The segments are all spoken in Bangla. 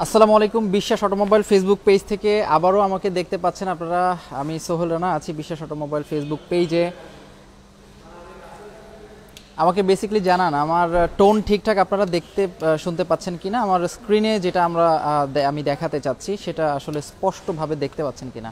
আসসালামু আলাইকুম। বিশ্বাস অটোমোবাইল ফেসবুক পেজ থেকে আবারও আমাকে দেখতে পাচ্ছেন আপনারা। আমি সোহেল রানা আছি বিশ্বাস অটোমোবাইল ফেসবুক পেজে। আমাকে বেসিক্যালি জানান আমার টোন ঠিকঠাক আপনারা দেখতে শুনতে পাচ্ছেন কিনা, আমার স্ক্রিনে যেটা আমি দেখাতে চাচ্ছি সেটা আসলে স্পষ্টভাবে দেখতে পাচ্ছেন কিনা।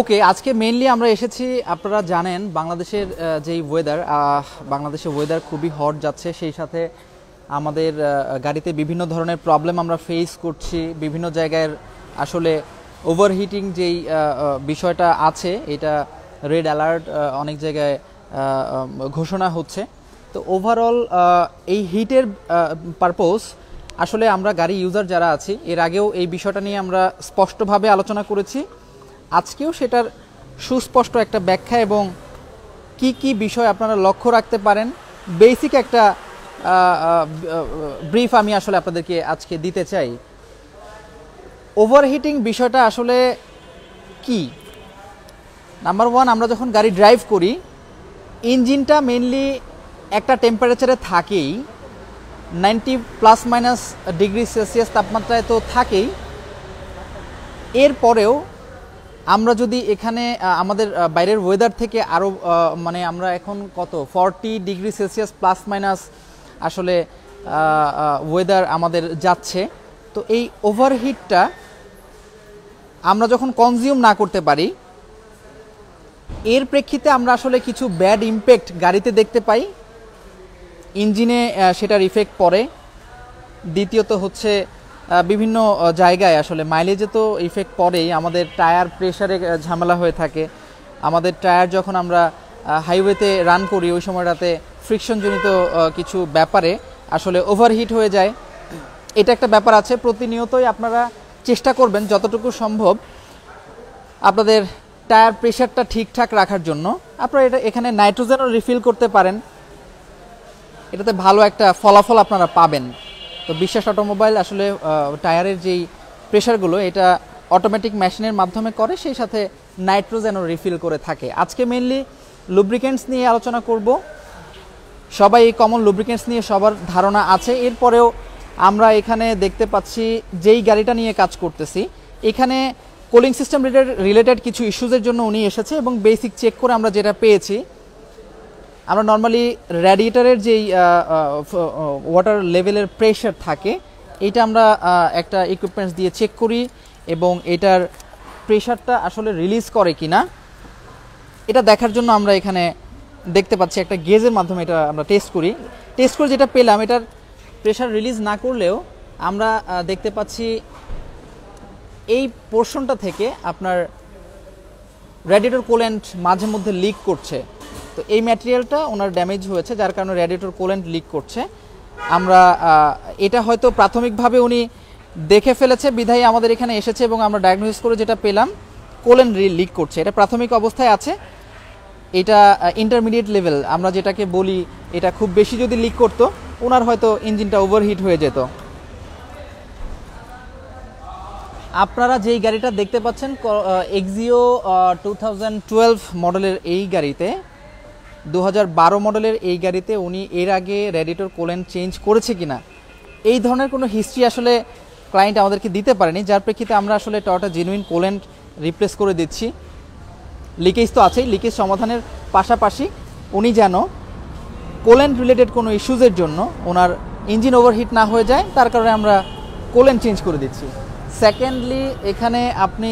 ওকে, আজকে মেইনলি আমরা এসেছি, আপনারা জানেন বাংলাদেশের যেই বাংলাদেশের ওয়েদার খুবই হট যাচ্ছে, সেই সাথে আমাদের গাড়িতে বিভিন্ন ধরনের প্রবলেম আমরা ফেস করছি। বিভিন্ন জায়গায় আসলে ওভারহিটিং যেই বিষয়টা আছে, এটা রেড অ্যালার্ট অনেক জায়গায় ঘোষণা হচ্ছে। তো ওভারঅল এই হিটের পারপোজ আসলে আমরা গাড়ি ইউজার যারা আছি এর আগেও এই বিষয়টা নিয়ে আমরা স্পষ্টভাবে আলোচনা করেছি। আজকেও সেটার সুস্পষ্ট একটা ব্যাখ্যা এবং কি কি বিষয় আপনারা লক্ষ্য রাখতে পারেন, বেসিক একটা ব্রিফ আমি আসলে আপনাদেরকে আজকে দিতে চাই। ওভারহিটিং বিষয়টা আসলে কি? নাম্বার ওয়ান, আমরা যখন গাড়ি ড্রাইভ করি ইঞ্জিনটা মেইনলি একটা টেম্পারেচারে থাকেই, 90± তাপমাত্রায় তো থাকেই। এরপরেও আমরা যদি এখানে আমাদের বাইরের ওয়েদার থেকে আরও আমরা এখন কত 40°± আসলে ওয়েদার আমাদের যাচ্ছে। তো এই ওভারহিটটা আমরা যখন কনজিউম না করতে পারি, এর প্রেক্ষিতে আমরা আসলে কিছু ব্যাড ইমপ্যাক্ট গাড়িতে দেখতে পাই, ইঞ্জিনে সেটার ইফেক্ট পড়ে। দ্বিতীয়ত হচ্ছে বিভিন্ন জায়গায় আসলে মাইলেজে তো ইফেক্ট পড়েই, আমাদের টায়ার প্রেশারে ঝামেলা হয়ে থাকে। আমাদের টায়ার যখন আমরা হাইওয়েতে রান করি ওই সময়টাতে ফ্রিকশনজনিত কিছু ব্যাপারে আসলে ওভারহিট হয়ে যায়, এটা একটা ব্যাপার আছে। প্রতিনিয়তই আপনারা চেষ্টা করবেন যতটুকু সম্ভব আপনাদের টায়ার প্রেশারটা ঠিকঠাক রাখার জন্য। আপনারা এখানে নাইট্রোজেনও রিফিল করতে পারেন, এটাতে ভালো একটা ফলাফল আপনারা পাবেন। তো বিশ্বাস অটোমোবাইল আসলে টায়ারের যেই প্রেশারগুলো এটা অটোমেটিক মেশিনের মাধ্যমে করে, সেই সাথে নাইট্রোজেনও রিফিল করে থাকে। আজকে মেইনলি লুব্রিকেন্টস নিয়ে আলোচনা করব। সবাই এই কমন লুব্রিকেন্টস নিয়ে সবার ধারণা আছে। এরপরেও আমরা এখানে দেখতে পাচ্ছি যেই গাড়িটা নিয়ে কাজ করতেছি, এখানে কুলিং সিস্টেম রিলেটেড কিছু ইস্যুজের জন্য উনি এসেছে এবং বেসিক চেক করে আমরা যেটা পেয়েছি, আমরা নর্মালি রেডিয়েটারের যেই ওয়াটার লেভেলের প্রেশার থাকে এটা আমরা একটা ইকুইপমেন্টস দিয়ে চেক করি এবং এটার প্রেশারটা আসলে রিলিজ করে কিনা এটা দেখার জন্য আমরা এখানে দেখতে পাচ্ছি একটা গেজের মাধ্যমে এটা আমরা টেস্ট করে যেটা পেলাম, এটার প্রেশার রিলিজ না করলেও আমরা দেখতে পাচ্ছি এই পোর্শনটা থেকে আপনার রেডিয়েটর কুলেন্ট মাঝে মধ্যে লিক করছে। তো এই ম্যাটেরিয়ালটা ওনার ড্যামেজ হয়েছে, যার কারণে রেডিয়েটর কুলেন্ট লিক করছে। আমরা এটা হয়তো প্রাথমিকভাবে উনি দেখে ফেলেছে বিধায় আমাদের এখানে এসেছে এবং আমরা ডায়াগনোসিস করে যেটা পেলাম কুলেন্ট লিক করছে। এটা প্রাথমিক অবস্থায় আছে, এটা ইন্টারমিডিয়েট লেভেল আমরা যেটাকে বলি। এটা খুব বেশি যদি লিক করতো ওনার হয়তো ইঞ্জিনটা ওভারহিট হয়ে যেত। আপনারা যেই গাড়িটা দেখতে পাচ্ছেন এক্সিও 2012 মডেলের এই গাড়িতে, 2012 মডেলের এই গাড়িতে উনি এর আগে রেডিয়েটর কুলেন্ট চেঞ্জ করেছে কিনা এই ধরনের কোনো হিস্ট্রি আসলে ক্লায়েন্ট আমাদেরকে দিতে পারেনি, যার প্রেক্ষিতে আমরা আসলে টয়োটা জেনুইন কুলেন্ট রিপ্লেস করে দিচ্ছি। লিকেজ তো আছেই, লিকেজ সমাধানের পাশাপাশি উনি যেন কুলেন্ট রিলেটেড কোনো ইস্যুজের জন্য ওনার ইঞ্জিন ওভারহিট না হয়ে যায় তার কারণে আমরা কুলেন্ট চেঞ্জ করে দিচ্ছি। সেকেন্ডলি এখানে আপনি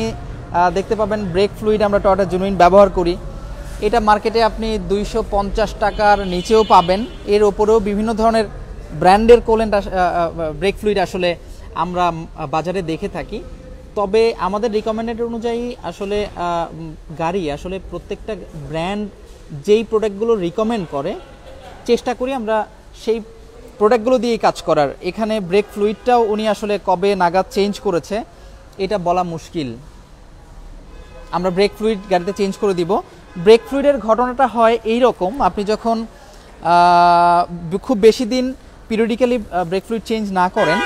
দেখতে পাবেন ব্রেক ফ্লুইড আমরা টয়োটা জেনুইন ব্যবহার করি, এটা মার্কেটে আপনি 250 টাকার নিচেও পাবেন। এর ওপরেও বিভিন্ন ধরনের ব্র্যান্ডের কুলেন্ট ব্রেক ফ্লুইড আসলে আমরা বাজারে দেখে থাকি। তবে আমাদের রিকমেন্ডেড অনুযায়ী আসলে গাড়ি আসলে প্রত্যেকটা ব্র্যান্ড যেই প্রোডাক্টগুলো রিকমেন্ড করে চেষ্টা করি আমরা সেই প্রোডাক্টগুলো দিয়েই কাজ করার। এখানে ব্রেক ফ্লুইডটাও উনি আসলে কবে নাগাদ চেঞ্জ করেছে এটা বলা মুশকিল। আমরা ব্রেক ফ্লুইড গাড়িতে চেঞ্জ করে দিব। ব্রেক ফ্লুইডের ঘটনাটা হয় এই রকম, আপনি যখন খুব বেশি দিন পিরিয়ডিক্যালি ব্রেক ফ্লুইড চেঞ্জ না করেন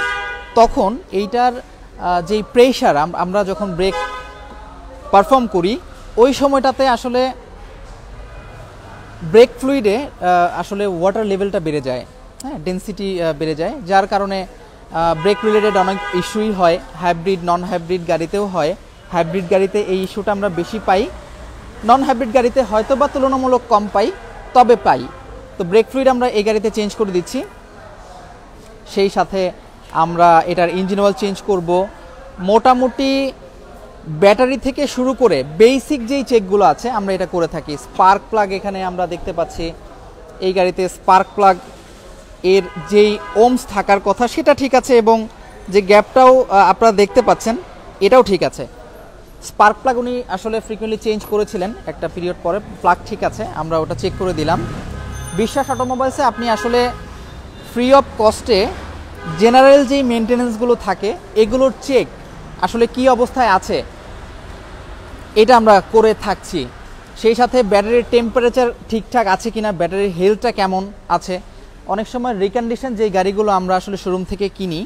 তখন এইটার যেই প্রেশার আমরা যখন ব্রেক পারফর্ম করি ওই সময়টাতে আসলে ব্রেক ফ্লুইডে আসলে ওয়াটার লেভেলটা বেড়ে যায়, হ্যাঁ, ডেনসিটি বেড়ে যায়, যার কারণে ব্রেক রিলেটেড অনেক ইস্যুই হয়। হাইব্রিড নন হাইব্রিড গাড়িতেও হয়। হাইব্রিড গাড়িতে এই ইস্যুটা আমরা বেশি পাই, নন হাইব্রিড গাড়িতে হয়তো বা তুলনামূলক কম পাই, তবে পাই। তো ব্রেক ফ্লুইড আমরা এই গাড়িতে চেঞ্জ করে দিচ্ছি। সেই সাথে আমরা এটার ইঞ্জিন অয়েল চেঞ্জ করব। মোটামুটি ব্যাটারি থেকে শুরু করে বেসিক যেই চেকগুলো আছে আমরা এটা করে থাকি। স্পার্ক প্লাগ এখানে আমরা দেখতে পাচ্ছি এই গাড়িতে স্পার্ক প্লাগ এর যেই ওমস থাকার কথা সেটা ঠিক আছে, এবং যে গ্যাপটাও আপনারা দেখতে পাচ্ছেন এটাও ঠিক আছে। স্পার্ক প্লাগ উনি আসলে ফ্রিকুয়েন্টলি চেঞ্জ করেছিলেন একটা পিরিয়ড পরে, প্লাগ ঠিক আছে, আমরা ওটা চেক করে দিলাম। বিশ্বাস অটোমোবাইলসে আপনি আসলে ফ্রি অফ কস্টে জেনারেল যেই মেনটেন্যান্সগুলো থাকে এগুলোর চেক আসলে কি অবস্থায় আছে এটা আমরা করে থাকছি। সেই সাথে ব্যাটারির টেম্পারেচার ঠিকঠাক আছে কিনা, ব্যাটারির হেলথটা কেমন আছে। অনেক সময় রিকন্ডিশন যেই গাড়িগুলো আমরা আসলে শোরুম থেকে কিনি,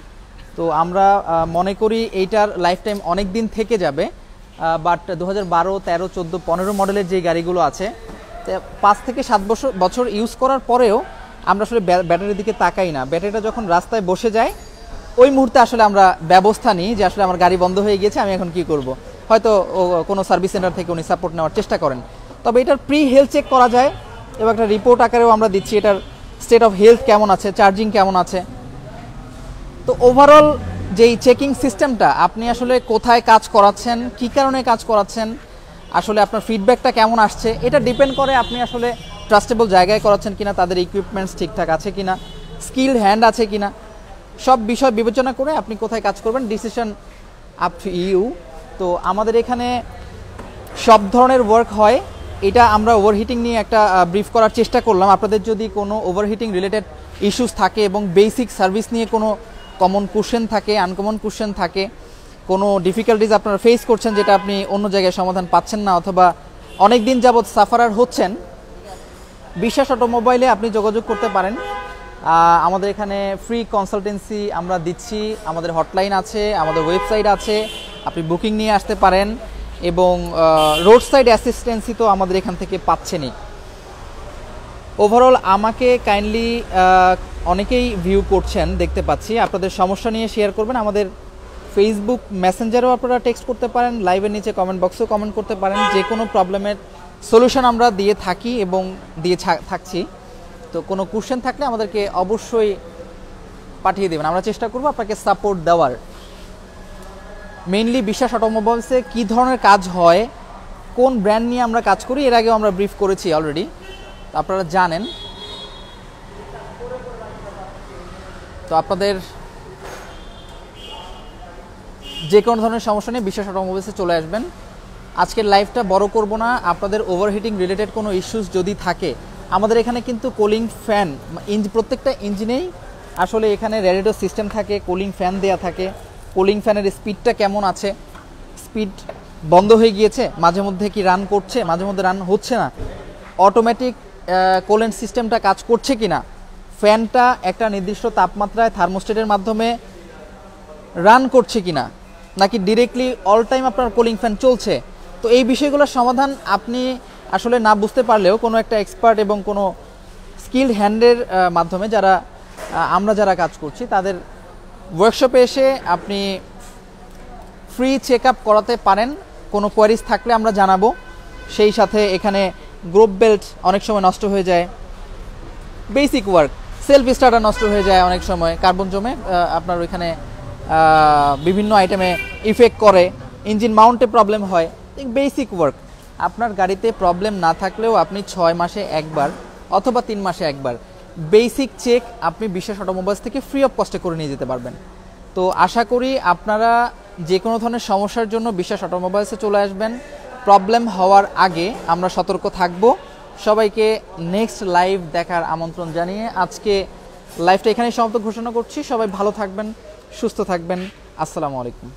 তো আমরা মনে করি এইটার লাইফ টাইম অনেক দিন থেকে যাবে, বাট 2012, 13, 14, 15 মডেলের যে গাড়িগুলো আছে 5 থেকে 7 বছর ইউজ করার পরেও আমরা আসলে ব্যাটারির দিকে তাকাই না। ব্যাটারিটা যখন রাস্তায় বসে যায় ওই মুহূর্তে আসলে আমরা ব্যবস্থা নিই যে আসলে আমার গাড়ি বন্ধ হয়ে গিয়েছে, আমি এখন কি করব। হয়তো কোনো সার্ভিস সেন্টার থেকে উনি সাপোর্ট নেওয়ার চেষ্টা করেন। তবে এটার প্রি হেলথ চেক করা যায় এবং একটা রিপোর্ট আকারেও আমরা দিচ্ছি এটার স্টেট অফ হেলথ কেমন আছে, চার্জিং কেমন আছে। তো ওভারঅল যেই চেকিং সিস্টেমটা, আপনি আসলে কোথায় কাজ করাচ্ছেন, কি কারণে কাজ করাচ্ছেন, আসলে আপনার ফিডব্যাকটা কেমন আসছে, এটা ডিপেন্ড করে আপনি আসলে ট্রাস্টেবল জায়গায় করাচ্ছেন কিনা, তাদের ইকুইপমেন্টস ঠিকঠাক আছে কিনা, স্কিলড হ্যান্ড আছে কিনা, সব বিষয় বিবেচনা করে আপনি কোথায় কাজ করবেন, ডিসিশন আপ টু ইউ। তো আমাদের এখানে সব ধরনের ওয়ার্ক হয়। এটা আমরা ওভারহিটিং নিয়ে একটা ব্রিফ করার চেষ্টা করলাম। আপনাদের যদি কোনো ওভারহিটিং রিলেটেড ইস্যুস থাকে এবং বেসিক সার্ভিস নিয়ে কোনো কমন কোশ্চেন থাকে, আনকমন কোশ্চেন থাকে, কোনো ডিফিকাল্টিজ আপনারা ফেস করছেন যেটা আপনি অন্য জায়গায় সমাধান পাচ্ছেন না, অথবা অনেক দিন যাবৎ সাফারার হচ্ছেন, বিশ্বাস অটোমোবাইলে আপনি যোগাযোগ করতে পারেন। আমাদের এখানে ফ্রি কনসালটেন্সি আমরা দিচ্ছি, আমাদের হটলাইন আছে, আমাদের ওয়েবসাইট আছে, আপনি বুকিং নিয়ে আসতে পারেন, এবং রোড সাইড অ্যাসিস্ট্যান্সি তো আমাদের এখান থেকে পাচ্ছেনই। ওভারঅল আমাকে কাইন্ডলি অনেকেই ভিউ করছেন দেখতে পাচ্ছি, আপনাদের সমস্যা নিয়ে শেয়ার করবেন। আমাদের ফেসবুক মেসেঞ্জারেও আপনারা টেক্সট করতে পারেন, লাইভের নিচে কমেন্ট বক্সেও কমেন্ট করতে পারেন। যে কোনো প্রবলেমের সলিউশন আমরা দিয়ে থাকি এবং দিয়ে থাকছি। তো কোনো কোশ্চেন থাকলে আমাদেরকে অবশ্যই পাঠিয়ে দেবেন, আমরা চেষ্টা করব আপনাকে সাপোর্ট দেওয়ার। মেইনলি বিশ্বাস অটোমোবাইলসে কী ধরনের কাজ হয়, কোন ব্র্যান্ড নিয়ে আমরা কাজ করি, এর আগেও আমরা ব্রিফ করেছি অলরেডি, আপনারা জানেন। তো আপনাদের যে কোনো ধরনের সমস্যা নিয়ে বিশ্বাস অটোমোবাইলসে চলে আসবেন। আজকের লাইভটা বড় করব না। আপনাদের ওভারহিটিং রিলেটেড কোনো ইস্যুস যদি থাকে, আমাদের এখানে কিন্তু কুলিং ফ্যান, প্রত্যেকটা ইঞ্জিনেই আসলে এখানে রেডিয়েটর সিস্টেম থাকে, কুলিং ফ্যান দেয়া থাকে। কুলিং ফ্যানের স্পিডটা কেমন আছে, স্পিড বন্ধ হয়ে গিয়েছে, মাঝে মধ্যে কি রান করছে, মাঝে মধ্যে রান হচ্ছে না, অটোমেটিক কুলেন্ট সিস্টেমটা কাজ করছে কিনা, ফ্যানটা একটা নির্দিষ্ট তাপমাত্রায় থার্মোস্টেটের মাধ্যমে রান করছে কিনা, নাকি ডিরেক্টলি অল টাইম আপনার কুলিং ফ্যান চলছে। তো এই বিষয়গুলোর সমাধান আপনি আসলে না বুঝতে পারলেও কোনো একটা এক্সপার্ট এবং কোনো স্কিলড হ্যান্ডের মাধ্যমে আমরা যারা কাজ করছি তাদের ওয়ার্কশপে এসে আপনি ফ্রি চেক আপ করাতে পারেন। কোনো কোয়ারিজ থাকলে আমরা জানাবো। সেই সাথে এখানে গ্রুপ বেল্ট অনেক সময় নষ্ট হয়ে যায়, বেসিক ওয়ার্ক, সেলফ স্টার্টার নষ্ট হয়ে যায় অনেক সময়, কার্বন জমে আপনার ওইখানে বিভিন্ন আইটেমে ইফেক্ট করে, ইঞ্জিন মাউন্টে প্রবলেম হয়, বেসিক ওয়ার্ক। আপনার গাড়িতে প্রবলেম না থাকলেও আপনি 6 মাসে একবার অথবা 3 মাসে একবার বেসিক চেক আপনি বিশ্বাস অটোমোবাইলস থেকে ফ্রি অফ কস্টে করে নিয়ে যেতে পারবেন। তো আশা করি আপনারা যে কোনো ধরনের সমস্যার জন্য বিশ্বাস অটোমোবাইলসে চলে আসবেন। প্রবলেম হওয়ার আগে আমরা সতর্ক থাকব। সবাইকে নেক্সট লাইভ দেখার আমন্ত্রণ জানিয়ে আজকে লাইভটা এখানেই সমাপ্ত ঘোষণা করছি। সবাই ভালো থাকবেন, সুস্থ থাকবেন। আসসালামু আলাইকুম।